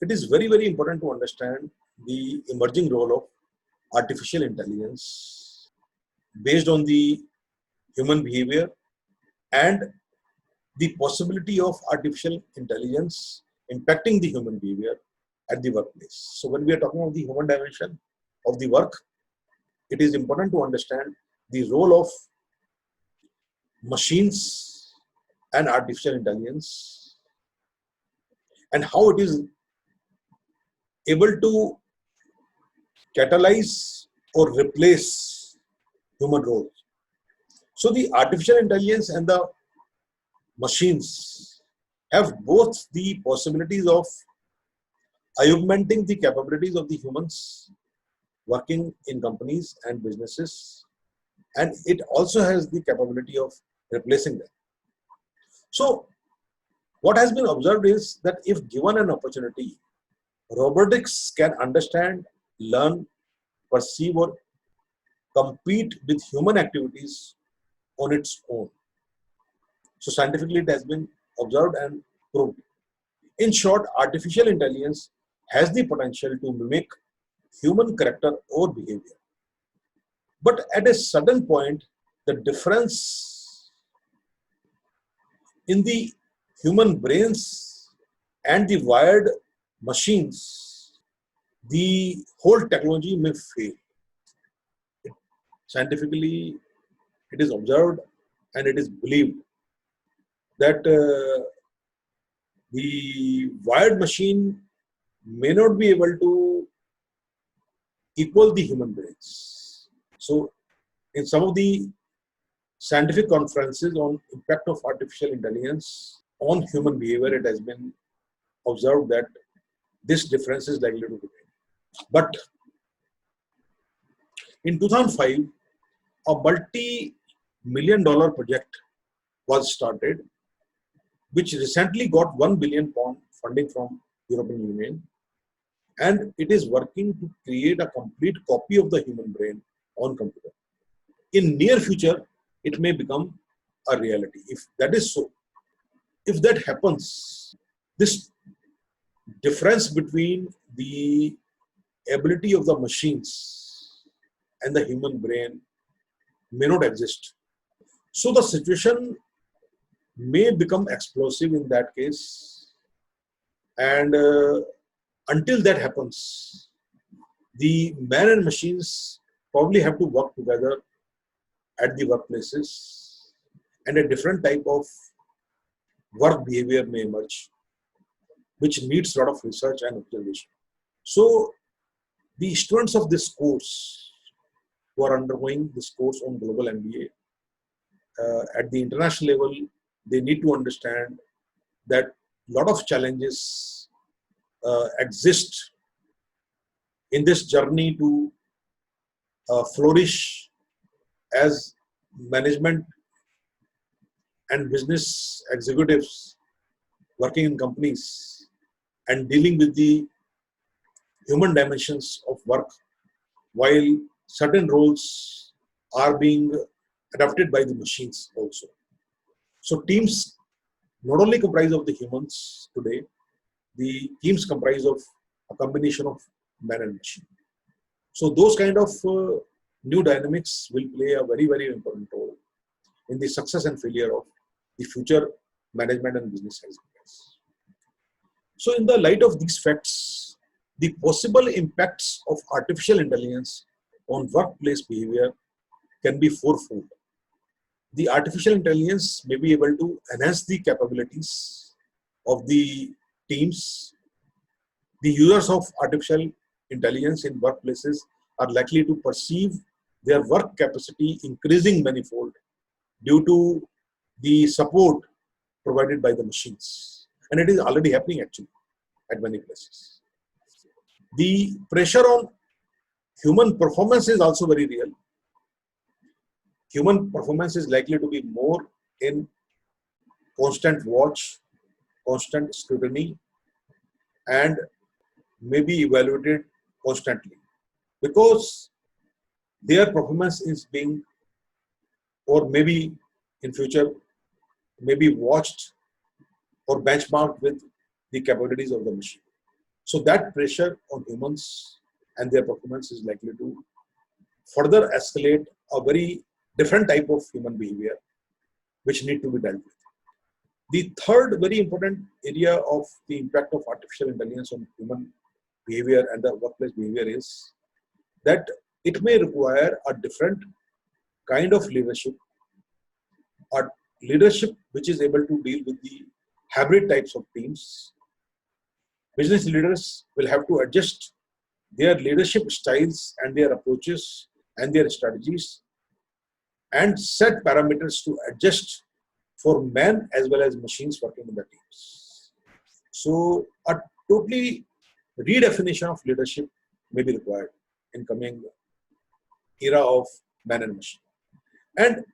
it is very, very important to understand the emerging role of artificial intelligence based on the human behavior and the possibility of artificial intelligence impacting the human behavior at the workplace. So when we are talking about the human dimension of the work, it is important to understand the role of machines and artificial intelligence and how it is able to catalyze or replace human roles. So the artificial intelligence and the machines have both the possibilities of augmenting the capabilities of the humans working in companies and businesses, and it also has the capability of replacing them. So what has been observed is that if given an opportunity, robotics can understand, learn, perceive, or compete with human activities on its own. So scientifically it has been observed and proved. In short, artificial intelligence has the potential to mimic human character or behavior. But at a certain point, the difference in the human brains and the wired machines, the whole technology may fail. Scientifically, it is observed and it is believed that the wired machine may not be able to equal the human brains. So in some of the scientific conferences on impact of artificial intelligence on human behavior, it has been observed that this difference is likely to remain. But in 2005, a multi-million-dollar project was started, which recently got £1 billion funding from European Union, and it is working to create a complete copy of the human brain on computer. In near future, it may become a reality. If that is so, if that happens, this difference between the ability of the machines and the human brain may not exist. So the situation may become explosive in that case, and until that happens, the man and machines probably have to work together at the workplaces, and a different type of work behavior may emerge, which needs a lot of research and observation. So the students of this course who are undergoing this course on global MBA, at the international level, they need to understand that a lot of challenges exist in this journey to flourish as management and business executives working in companies and dealing with the human dimensions of work, while certain roles are being adapted by the machines also. So teams not only comprise of the humans today, the teams comprise of a combination of man and machine. So those kind of new dynamics will play a very, very important role in the success and failure of the future management and business executives. So in the light of these facts, the possible impacts of artificial intelligence on workplace behavior can be fourfold. The artificial intelligence may be able to enhance the capabilities of the teams. The users of artificial intelligence in workplaces are likely to perceive their work capacity increasing manifold due to the support provided by the machines. And it is already happening actually at many places. The pressure on human performance is also very real. Human performance is likely to be more in constant watch, constant scrutiny, and may be evaluated constantly, because their performance is being, or maybe in future, may be watched or benchmarked with the capabilities of the machine. So that pressure on humans and their performance is likely to further escalate a very different type of human behavior which need to be dealt with. The third very important area of the impact of artificial intelligence on human behavior and the workplace behavior is that it may require a different kind of leadership, a leadership which is able to deal with the hybrid types of teams. Business leaders will have to adjust their leadership styles and their approaches and their strategies and set parameters to adjust for men as well as machines working in the teams. So a totally redefinition of leadership may be required in coming era of man and machine. And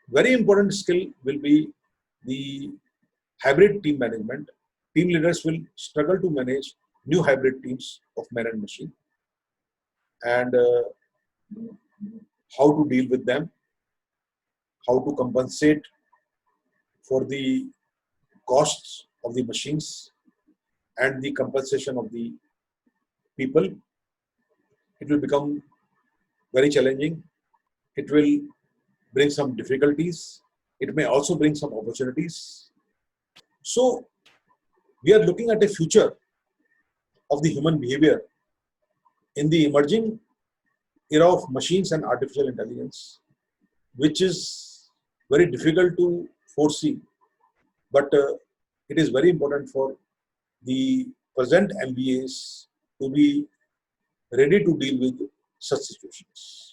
very important skill will be the hybrid team management. Team leaders will struggle to manage new hybrid teams of man and machine, and how to deal with them, how to compensate for the costs of the machines and the compensation of the people. It will become very challenging. It will bring some difficulties. It may also bring some opportunities. So we are looking at a future of the human behavior in the emerging era of machines and artificial intelligence, which is very difficult to foresee, but it is very important for the present MBAs to be ready to deal with such situations.